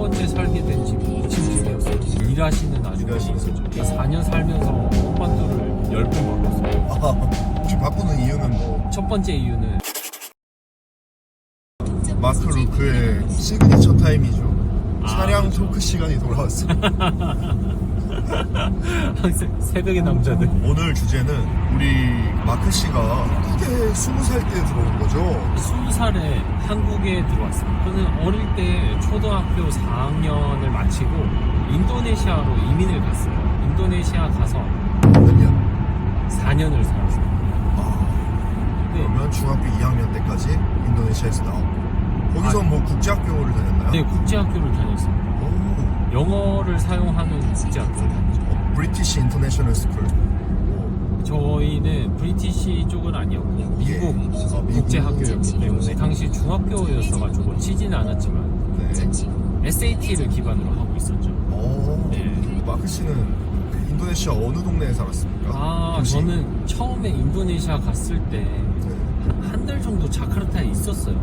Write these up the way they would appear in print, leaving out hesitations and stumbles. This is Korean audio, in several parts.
번째 살게 된 집이 2층 집이었어요. 일하시는 아주머니 있었죠. 4년 살면서 홈반도를 10번 바꿨어요. 혹시 바꾸는 이유는 뭐? 첫 번째 이유는 마크 루크의 시그니처 타임이죠. 차량 그렇죠. 토크 시간이 돌아왔어요. 새벽의 남자들. 오늘 주제는 우리 마크 씨가 한국에 20살 때 들어온 거죠. 20살에 한국에 들어왔어요. 저는 어릴 때 초등학교 4학년을 마치고 인도네시아로 이민을 갔어요. 인도네시아 가서 몇 년? 4년을 살았어요. 네. 그러면 중학교 2학년 때까지 인도네시아에서 나왔고 거기서 뭐 국제학교를 다녔나요? 네, 국제학교를 다녔습니다. 오. 영어를 사용하는 국제학교를 다녔죠. 브리티시 인터내셔널 스쿨. 저희는 브리티시 쪽은 아니었고 미국 미국. 국제학교였기 때문에 당시 중학교였어가지고 치지는 않았지만 네. SAT를 기반으로 하고 있었죠. 오. 네. 마크 씨는 그 인도네시아 어느 동네에 살았습니까? 도시? 저는 처음에 인도네시아 갔을 때 네. 한 달 정도 자카르타에 있었어요.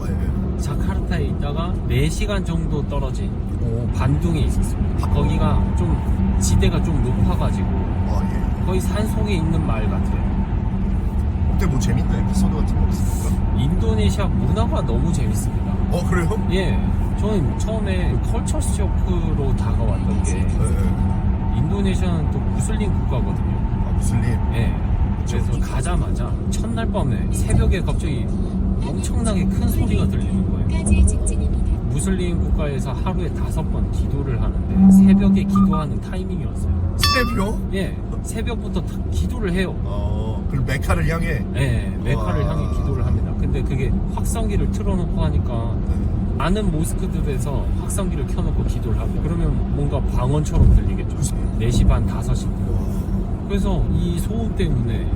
네. 자카르타에 있다가 4시간 정도 떨어진 오. 반둥에 있었습니다. 거기가 좀 지대가 좀 높아가지고 예. 거의 산속에 있는 마을 같아요. 그때 뭐 재밌는 에피소드 같은 거 없습니까? 인도네시아 문화가 너무 재밌습니다. 그래요? 예, 저는 처음에 컬처 쇼크로 다가왔던 게 네. 인도네시아는 또 무슬림 국가거든요. 무슬림. 예. 그래서 가자마자 첫날 밤에 새벽에 갑자기 엄청나게 큰 소리가 들리는 거예요. 무슬림 국가에서 하루에 5번 기도를 하는데 새벽에 기도하는 타이밍이었어요. 새벽? 예, 새벽부터 기도를 해요. 그럼 메카를 향해. 예, 메카를 와. 향해 기도를 합니다. 근데 그게 확성기를 틀어놓고 하니까 많은 모스크들에서 확성기를 켜놓고 기도를 하고 그러면 뭔가 방언처럼 들리겠죠. 4시 반, 5시. 그래서 이 소음 때문에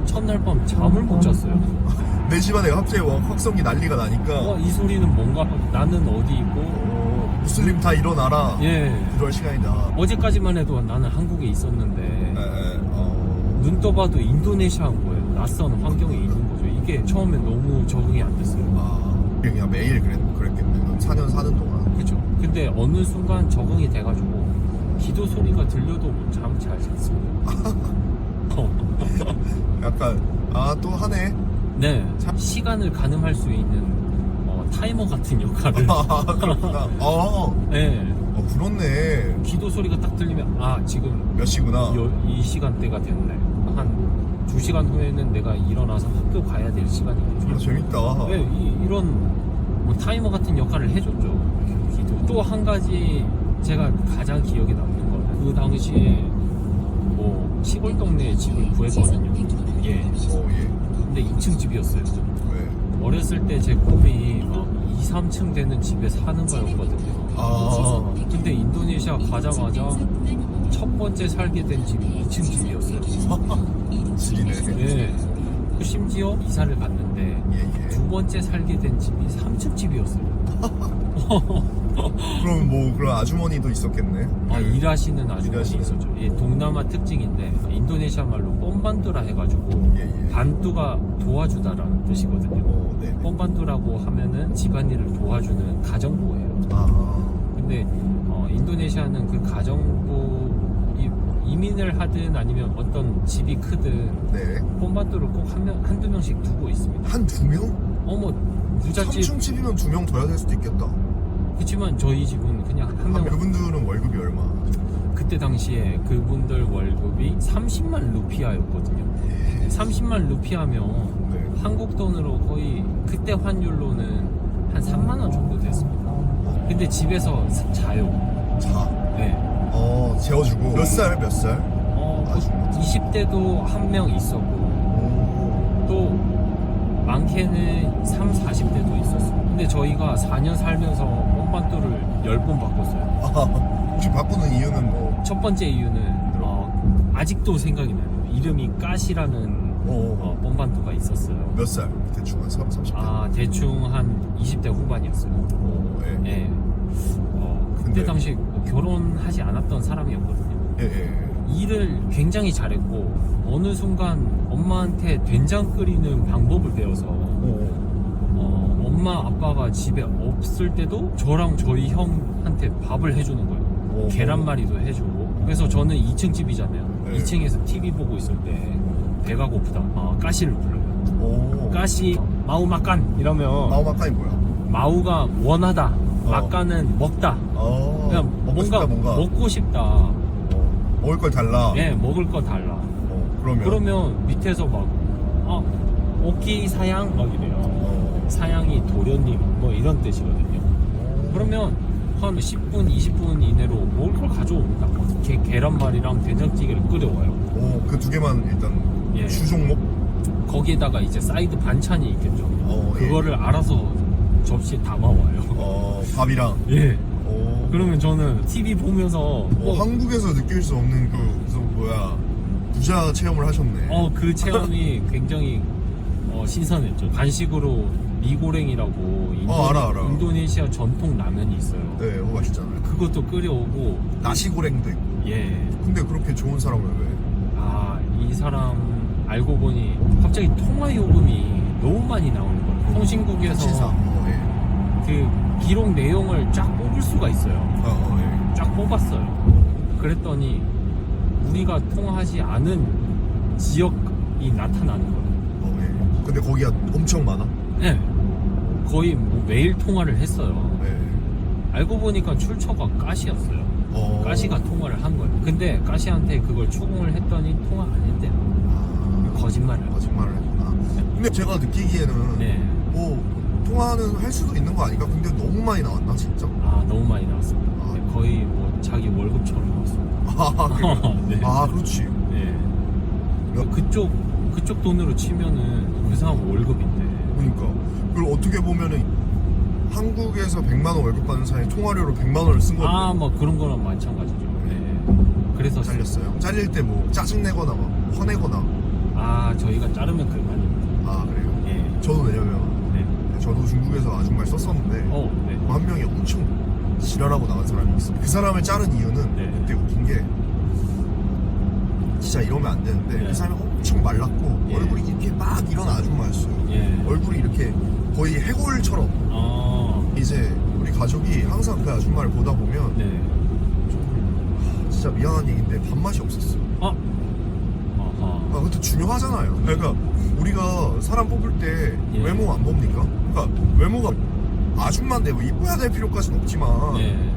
첫날 밤 잠을 못 잤어요. 4시 반에 갑자기 확성기 난리가 나니까 이 소리는 뭔가 나는 어디 있고 무슬림 다 일어나라. 예, 이럴 시간이다. 어제까지만 해도 나는 한국에 있었는데 눈 떠봐도 인도네시아인 거예요. 낯선 환경에 있는 거죠. 이게 처음엔 너무 적응이 안 됐어요. 그냥 매일 그랬겠네. 4년 사는 동안. 그렇죠. 근데 어느 순간 적응이 돼가지고 기도 소리가 들려도 잠 잘 잤습니다. 약간 또 하네. 네, 시간을 가늠할 수 있는 타이머 같은 역할을. 그렇구나. 네, 그렇네. 기도 소리가 딱 들리면 지금 몇 시구나. 이 시간대가 됐네. 한 2시간 후에는 내가 일어나서 학교 가야 될 시간이겠죠. 재밌다. 네, 이런 뭐 타이머 같은 역할을 해줬죠. 기도. 또 한 가지 제가 가장 기억에 남는 거는 그 당시에 뭐 시골 동네에 집을 구했거든요. 예. 근데 2층 집이었어요. 왜? 어렸을 때 제 꿈이 막 2, 3층 되는 집에 사는 거였거든요. 근데 인도네시아 가자마자 첫 번째 살게 된 집이 2층 집이었어요. 지리네. 예. 심지어 이사를 갔는데 두 번째 살게 된 집이 3층 집이었어요. 그럼 뭐 그런 아주머니도 있었겠네. 일하시는 아주머니 일하시는. 있었죠. 동남아 특징인데 인도네시아 말로 뽐반두라 해가지고 반두가 도와주다라는 뜻이거든요. 네. 뽐반두라고 하면은 집안일을 도와주는 가정부예요. 근데 인도네시아는 그 가정부 이민을 하든 아니면 어떤 집이 크든 네. 뽐반두를 꼭 한두 명씩 두고 있습니다. 한 2명? 뭐 부잣집. 3층 집이면 2명 둬야 될 수도 있겠다. 그렇지만 저희 집은 그냥 한 명. 그분들은 월급이 얼마? 그때 당시에 그분들 월급이 30만 루피아였거든요. 30만 루피아면 한국 돈으로 거의 그때 환율로는 한 3만 원 정도 됐습니다. 근데 집에서 자요. 네. 재워주고. 몇 살? 20대도 한 명 있었고 또 많게는 3, 40대도 있었어요. 근데 저희가 4년 살면서 뽐반두를 10번 바꿨어요. 혹시 바꾸는 이유는 뭐? 첫 번째 이유는 아직도 생각이 나요. 이름이 까시라는 뽐반두가 있었어요. 몇 살? 대충 한 30대? 대충 한 20대 후반이었어요. 예. 그때 당시 결혼하지 않았던 사람이었거든요. 일을 굉장히 잘했고 어느 순간 엄마한테 된장 끓이는 방법을 배워서 엄마 아빠가 집에 없을 때도 저랑 저희 형한테 밥을 해주는 거예요. 오. 계란말이도 해주고. 그래서 저는 2층 집이잖아요. 네. 2층에서 TV 보고 있을 때 배가 고프다. 가시를 불러요. 오. 가시 마우 막간 이러면 마오마카이 뭐야? 마우가 원하다, 막간은 먹다. 그냥 먹고 싶다, 뭔가. 먹고 싶다. 먹을 걸 달라. 예, 먹을 거 달라. 그러면 밑에서 막 오키 사양 막 이래요. 어. 사양이 도련님 뭐 이런 뜻이거든요. 그러면 한 10분, 20분 이내로 먹을 걸 가져옵니다. 계란말이랑 된장찌개를 끓여와요. 그 두 개만 일단 예. 주 종목. 거기에다가 이제 사이드 반찬이 있겠죠. 예. 그거를 알아서 접시에 담아와요. 밥이랑. 예. 오. 그러면 저는 TV 보면서 한국에서 느낄 수 없는 부자 체험을 하셨네. 그 체험이 굉장히 신선했죠. 간식으로 미고랭이라고 알아. 인도네시아 전통 라면이 있어요. 네, 맛있잖아요. 그것도 끓여오고. 나시고랭도 있고. 예. 근데 그렇게 좋은 사람을 왜? 이 사람 알고 보니 갑자기 통화 요금이 너무 많이 나오는 거예요. 통신국에서 신사. 그 기록 내용을 쫙 뽑을 수가 있어요. 예. 쫙 뽑았어요. 그랬더니 우리가 통화하지 않은 지역이 나타나는 거예요. 예. 근데 거기가 엄청 많아? 네. 거의 뭐 매일 통화를 했어요. 예. 알고 보니까 출처가 가시였어요. 가시가 통화를 한 거예요. 근데 가시한테 그걸 추궁을 했더니 통화 안 했대요. 거짓말을. 거짓말을 했구나. 근데 제가 느끼기에는 네. 통화는 할 수도 있는 거 아닌가? 근데 너무 많이 나왔나 진짜? 너무 많이 나왔습니다. 네, 거의 뭐 자기 월급처럼 나왔습니다. 네. 그렇지. 네. 그쪽 돈으로 치면은 그 사람 월급인데. 그러니까 그걸 어떻게 보면은 한국에서 100만 원 월급 받는 사람이 통화료로 100만 원을 쓴 건데. 뭐 그런 거랑 마찬가지죠. 네. 그래서 잘렸어요. 잘릴 때 뭐 짜증 내거나 막 화내거나. 저희가 자르면 그만입니다. 그래요? 예. 저도 왜냐면 네. 저도 중국에서 아줌마를 썼었는데 네. 한 명이 엄청 지랄하고 나간 사람이 있어. 그 사람을 자른 이유는 네. 그때 웃긴 게 진짜 이러면 안 되는데 네. 그 사람이 엄청 말랐고 예. 얼굴이 이렇게 막 일어난 아줌마였어요. 예. 얼굴이 이렇게 거의 해골처럼. 이제 우리 가족이 항상 그 아줌마를 보다 보면 네. 진짜 미안한 얘기인데 밥맛이 없었어. 그것도 중요하잖아요. 그러니까 우리가 사람 뽑을 때 예. 외모 안 봅니까? 그러니까 외모가 아줌마인데 뭐 이뻐야 될 필요까지는 없지만 네.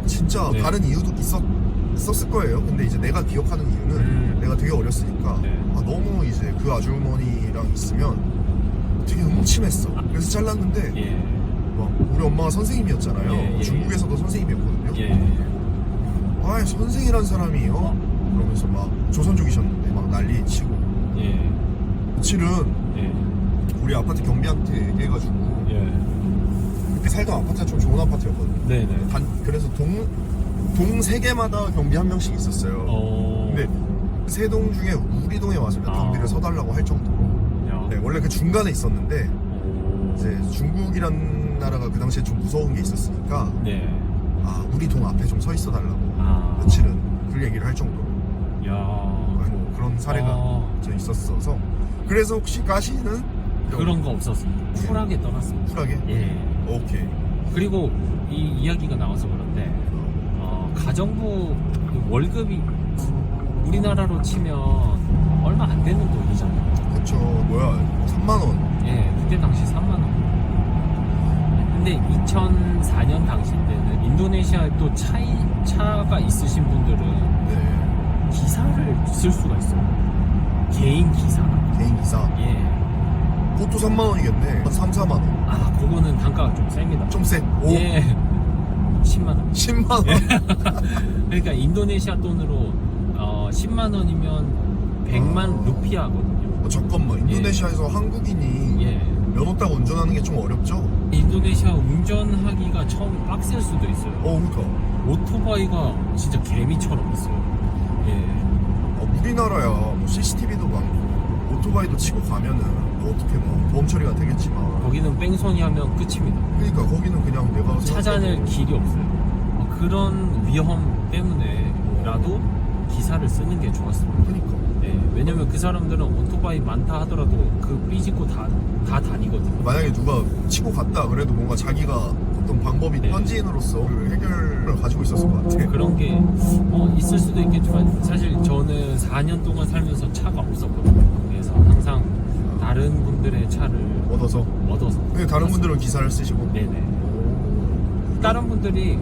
진짜 네. 다른 이유도 있었을 거예요. 근데 이제 내가 기억하는 이유는 내가 되게 어렸으니까 네. 너무 이제 그 아주머니랑 있으면 되게 음침했어. 그래서 잘랐는데 예. 막 우리 엄마가 선생님이었잖아요. 예. 중국에서도 선생님이었거든요. 예. 선생이란 사람이요? 그러면서 막 조선족이셨는데 막 난리 치고. 예. 며칠은 예. 우리 아파트 경비한테 얘기해가지고 예. 그때 살던 아파트가 좀 좋은 아파트였거든요. 네네. 그래서 동 3개마다 경비 한 명씩 있었어요. 근데 세 동 중에 우리 동에 와서 경비를 서달라고 할 정도로. 네, 원래 그 중간에 있었는데 이제 중국이란 나라가 그 당시에 좀 무서운 게 있었으니까 네. 우리 동 앞에 좀 서 있어 달라고 며칠은 그 얘기를 할 정도로. 뭐 그런 사례가 좀 있었어서. 그래서 혹시 가시는 그런 거 없었습니다. 쿨하게 떠났습니다. 쿨하게? 예. 오케이. 그리고 이 이야기가 나와서 그런데 가정부 월급이 우리나라로 치면 얼마 안 되는 돈이잖아요. 그쵸. 3만 원. 예, 그때 당시 3만 원. 근데 2004년 당시 때는 인도네시아에 또 차가 있으신 분들은 네. 기사를 쓸 수가 있어요. 개인 기사. 개인 기사. 예. 그것도 3만 원이겠네. 3, 4만 원. 그거는 단가가 좀 셉니다. 좀 세. 오. 예. 10만 원. 10만 원. 그러니까 인도네시아 돈으로 10만 원이면 100만 루피아거든요. 잠깐만. 인도네시아에서 한국인이 예. 면허 따고 운전하는 게 좀 어렵죠? 인도네시아 운전하기가 처음 빡셀 수도 있어요. 그러니까. 오토바이가 진짜 개미처럼 있어요. 예. 우리나라야 뭐 CCTV도 많고 오토바이도 치고 가면은 뭐 어떻게 뭐 보험 처리가 되겠지만 거기는 뺑소니 하면 끝입니다. 그러니까 거기는 그냥 내가 찾아낼 길이 없어요. 그런 위험 때문에라도 기사를 쓰는 게 좋았습니다. 그러니까. 예. 왜냐면 그 사람들은 오토바이 많다 하더라도 그 삐짓고 다 다니거든. 만약에 누가 치고 갔다 그래도 뭔가 자기가 어떤 방법이 네. 현지인으로서 그 해결을 가지고 있었을 것 같아. 그런 게 있을 수도 있겠지만 사실 저는 4년 동안 살면서 차가 없었거든요. 그래서 항상 다른 분들의 차를 얻어서. 근데 다른 분들은 기사를 쓰시고. 네네. 다른 분들이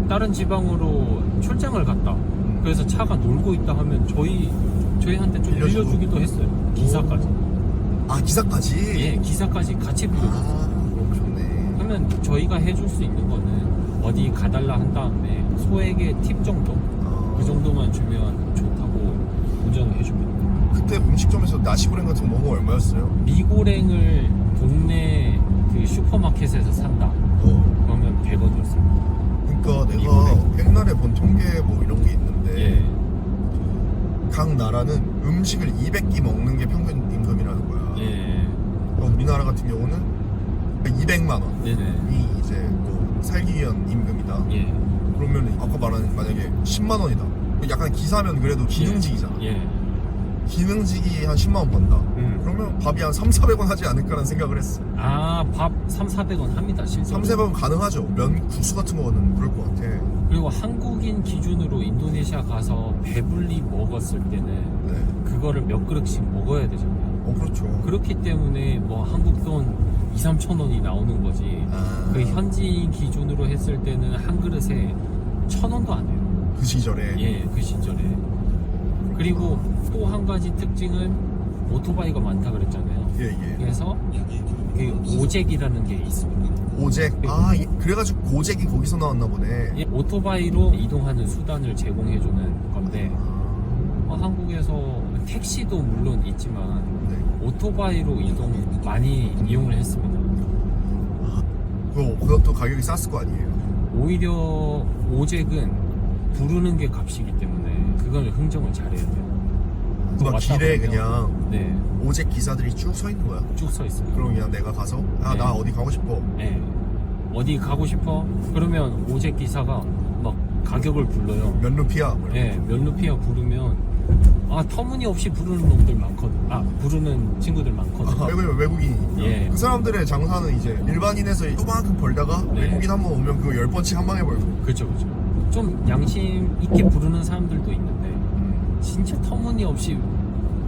다른 지방으로 출장을 갔다. 그래서 차가 놀고 있다 하면 저희한테 좀 빌려주고. 빌려주기도 했어요. 기사까지. 아, 기사까지? 예, 기사까지 같이 빌려줬어요. 아, 좋네. 그러면 저희가 해줄 수 있는 거는 어디 가달라 한 다음에 소액의 팁 정도? 그 정도만 주면 좋다고 운전을 해줍니다. 그때 음식점에서 나시고랭 같은 거 먹으면 얼마였어요? 미고랭을 동네 그 슈퍼마켓에서 산다. 그러면 100원이었어요. 그러니까 내가 미고랭. 옛날에 본 통계 뭐 이런 게 있는데 예. 각 나라는 음식을 200끼 먹는 게 평균 임금이라는 거야. 예. 우리나라 같은 경우는 200만 원이 네네. 이제 뭐 살기 위한 임금이다. 예. 그러면 아까 말한 만약에 10만 원이다. 약간 기사면 그래도 기능직이잖아. 예. 기능직이 한 10만 원 번다. 그러면 밥이 한 3, 400원 하지 않을까라는 생각을 했어. 아, 밥 3, 400원 합니다, 실제로. 3, 400원 가능하죠. 면, 국수 같은 거는 그럴 것 같아. 그리고 한국인 기준으로 인도네시아 가서 배불리 먹었을 때는 네. 그거를 몇 그릇씩 먹어야 되잖아요. 그렇죠. 그렇기 때문에 뭐 한국 돈 2, 3천 원이 나오는 거지. 아, 그 현지인 기준으로 했을 때는 한 그릇에 1,000원도 안 돼요. 그 시절에. 예, 그 시절에. 그리고 또 한 가지 특징은 오토바이가 많다 그랬잖아요. 예, 예. 그래서 그 오잭이라는 게 있습니다. 오잭. 아, 그래가지고 고잭이 거기서 나왔나 보네. 예, 오토바이로 이동하는 수단을 제공해주는 건데 한국에서 택시도 물론 있지만 네. 오토바이로 이동 많이 이용을 했습니다. 그것도 가격이 쌌을 거 아니에요. 오히려 오잭은 부르는 게 값이기 때문에 그걸 흥정을 잘해야 돼요. 막 왔다 길에 그러면, 그냥 네, 오잭 기사들이 쭉 서 있는 거야. 쭉 서 있어요. 그럼 그냥 내가 가서 아, 네. 나 어디 가고 싶어. 네. 어디 가고 싶어? 그러면 오잭 기사가 막 가격을 불러요. 몇 루피야? 뭐 이렇게. 네, 몇 루피야 부르면 터무니없이 부르는 놈들 많거든. 부르는 친구들 많거든. 왜냐면 외국인이니까. 예. 그 사람들의 장사는 이제 일반인에서 요만큼 벌다가 네. 외국인 한 번 오면 그 10번씩 한 방에 벌고. 그렇죠, 그렇죠. 좀 양심 있게 부르는 사람들도 있는데 진짜 터무니없이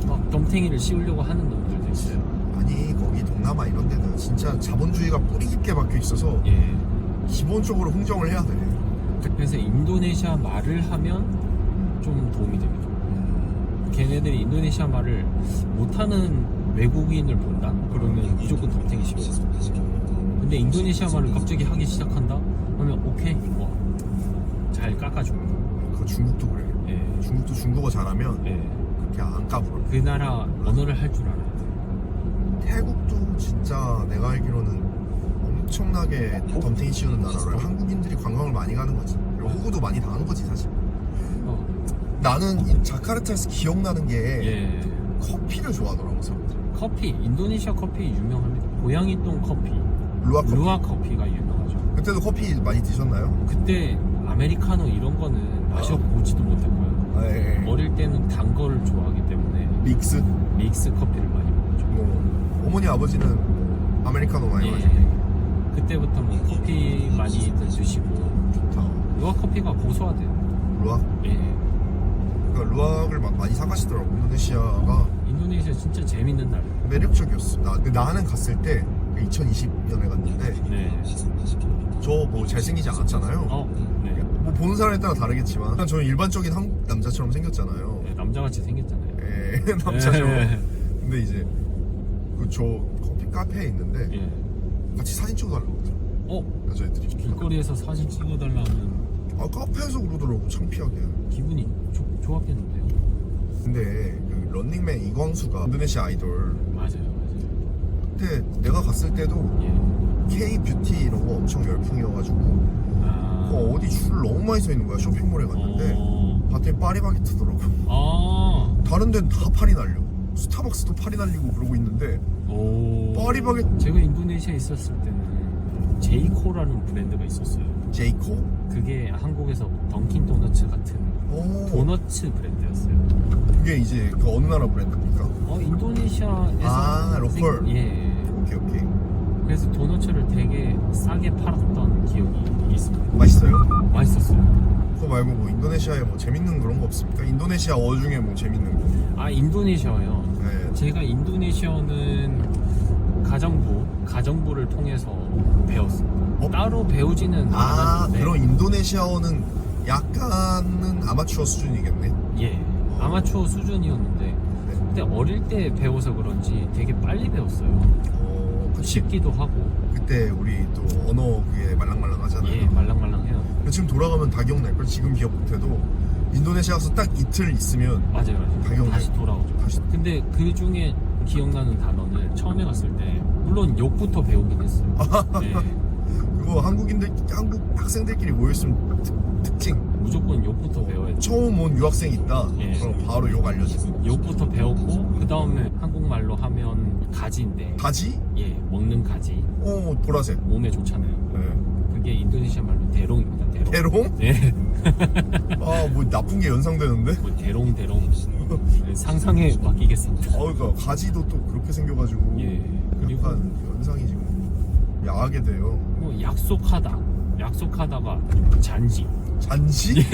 막 덤탱이를 씌우려고 하는 놈들도 있어요. 아니 거기 동남아 이런 데는 진짜 자본주의가 뿌리 깊게 박혀 있어서 예. 기본적으로 흥정을 해야 돼. 그래서 인도네시아 말을 하면 좀 도움이 됩니다. 걔네들이 인도네시아 말을 못하는 외국인을 본다? 그러면 무조건 덤탱이 씌워요. 근데 인도네시아 말을 갑자기 하기 시작한다? 그러면 오케이, 뭐 잘 깎아줍니다. 그 중국도 그래. 예. 중국도 중국어 잘하면 예. 그렇게 안 까불어. 그 나라 언어를 할 줄 알아야 돼. 태국도 진짜 내가 알기로는 엄청나게 덤탱이 씌우는 나라로 한국인들이 관광을 많이 가는 거지. 그리고 호구도 많이 당한 거지 사실. 어, 나는 이 자카르타에서 기억나는 게 예. 커피를 좋아하더라고 사람들이. 커피, 인도네시아 커피 유명합니다. 고양이똥 커피, 루아 커피. 루아 커피가 유명하죠. 그때도 커피 많이 드셨나요? 그때 아메리카노 이런 거는 마셔보지도 못했고요. 아, 예, 예. 어릴 때는 단 거를 좋아하기 때문에 믹스. 믹스 커피를 많이 먹었죠. 어머니 아버지는 뭐 아메리카노 많이 마시고. 예. 그때부터 뭐 커피 많이 드시고 좋다. 루아 커피가 고소하대요. 루아. 예. 그러니까 루아를 많이 사가시더라고. 인도네시아가 인도네시아 진짜 재밌는 나라예요. 매력적이었어. 나는 갔을 때 2020년에 갔는데 네. 저 뭐 잘생기지 않았잖아요. 네. 뭐 보는 사람에 따라 다르겠지만 일단 저는 일반적인 한국 남자처럼 생겼잖아요. 네, 남자같이 생겼잖아요. 예, 남자죠. 예. 근데 이제 그 저 커피 카페에 있는데 예. 같이 사진 찍어달라고 그러더라고요. 여자애들이. 길거리에서 사진 찍어달라면 아 카페에서 그러더라고 창피하게. 기분이 좋았겠는데요. 근데 그 런닝맨 이광수가 인도네시아 아이돌 맞아요. 그때 내가 갔을 때도 예. K-뷰티 이런 거 엄청 열풍이어가지고 그 어디 줄 너무 많이 서 있는 거야. 쇼핑몰에 갔는데 봤더니 파리바게트더라고. 다른 데는 다 팔이 날려. 스타벅스도 팔이 날리고 그러고 있는데 파리바게트. 제가 인도네시아에 있었을 때는 제이코라는 브랜드가 있었어요. 제이코? 그게 한국에서 던킨 도너츠 같은 오. 도너츠 브랜드였어요. 그게 이제 그 어느 나라 브랜드입니까? 인도네시아에서 아, 로컬. 예. 오케이 오케이. 그래서 도너츠를 되게 싸게 팔았던 기억이 있습니다. 맛있어요? 맛있었어요. 그거 말고 뭐 인도네시아에 뭐 재밌는 그런 거 없습니까? 인도네시아어 중에 뭐 재밌는 거? 인도네시아요. 네. 제가 인도네시아는 가정부를 통해서 배웠어요. 따로 배우지는 않았는데. 그런 인도네시아어는 약간은 아마추어 수준이겠네. 예. 아마추어 수준이었는데 네. 근데 어릴 때 배워서 그런지 되게 빨리 배웠어요. 그치. 쉽기도 하고. 그때 우리 또 언어 그게 말랑말랑하잖아요. 예, 말랑말랑해요. 지금 돌아가면 다 기억날 걸. 지금 기억 못해도 인도네시아 가서 딱 이틀 있으면 맞아요. 다 기억나요. 다시 돌아오죠. 근데 그 중에 기억나는 단어는 처음에 갔을 때 물론 욕부터 배우긴 했어요. 네. 그거 한국 학생들끼리 모였으면 특징. 무조건 욕부터 배워야 돼. 처음 온 유학생 있다. 예. 그럼 바로 욕 알려주고. 욕부터 배웠고 그 다음에 한국말로 하면 가지인데 가지? 예, 먹는 가지 보라색. 몸에 좋잖아요. 네. 그게 인도네시아 말로 대롱입니다. 대롱. 대롱? 예. 뭐 나쁜 게 연상되는데? 뭐 대롱 상상에 맡기겠습니다. 그러니까 가지도 또 그렇게 생겨가지고. 예. 그리고 약간 연상이 지금 야하게 돼요. 뭐 약속하다가 잔지. 잔지?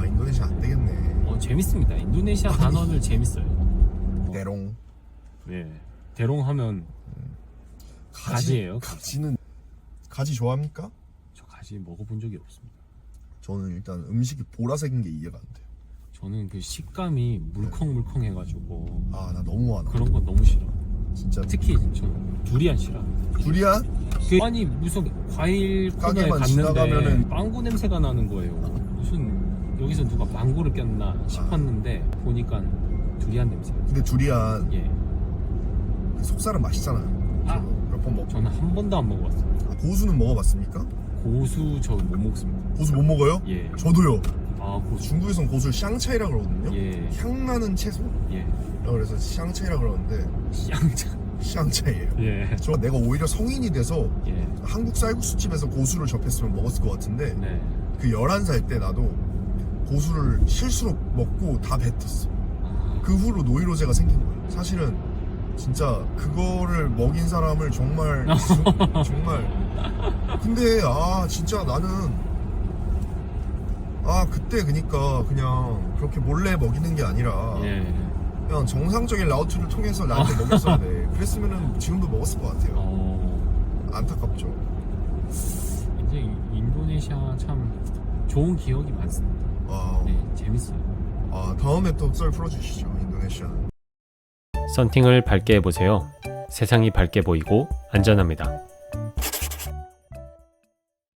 인도네시아 안 되겠네. 재밌습니다. 인도네시아 단어들 재밌어요. 대롱. 네. 대롱 하면 가지예요. 가지는 가지 좋아합니까? 저 가지 먹어본 적이 없습니다. 저는 일단 음식이 보라색인 게 이해가 안 돼요. 저는 그 식감이 물컹물컹해가지고 나 너무 화나. 그런 건 너무 싫어. 진짜. 특히 저는 두리안 싫어합니다. 두리안? 아니 무슨 과일 코너에 가게만 갔는데 지나가면은- 빵구 냄새가 나는 거예요. 무슨 여기서 누가 망고를 꼈나 싶었는데 보니까 두리안 냄새. 근데 두리안 예. 그 속살은 맛있잖아요. 몇 번 먹고. 저는 한 번도 안 먹어봤어요. 고수는 먹어봤습니까? 고수 저 못 먹습니다. 고수 못 먹어요? 예. 저도요. 고수. 중국에선 고수를 샹차이라 그러거든요. 예. 향나는 채소? 예. 그래서 샹차이라 그러는데 쌍차. 샹차이예요. 예. 내가 오히려 성인이 돼서 예. 한국 쌀국수집에서 고수를 접했으면 먹었을 것 같은데 네. 그 11살 때 나도 고수를 실수로 먹고 다 뱉었어. 그 후로 노이로제가 생긴 거예요. 사실은 진짜 그거를 먹인 사람을 정말 근데 진짜 나는 그때 그니까 그냥 그렇게 몰래 먹이는 게 아니라 예. 그냥 정상적인 라우트를 통해서 나한테 먹였어야 돼. 그랬으면은 지금도 먹었을 것 같아요. 안타깝죠. 이제 인도네시아 참 좋은 기억이 많습니다. 네, 재밌어요. 다음에 또 썰 풀어주시죠. 인도네시아는. 썬팅을 밝게 해보세요. 세상이 밝게 보이고 안전합니다.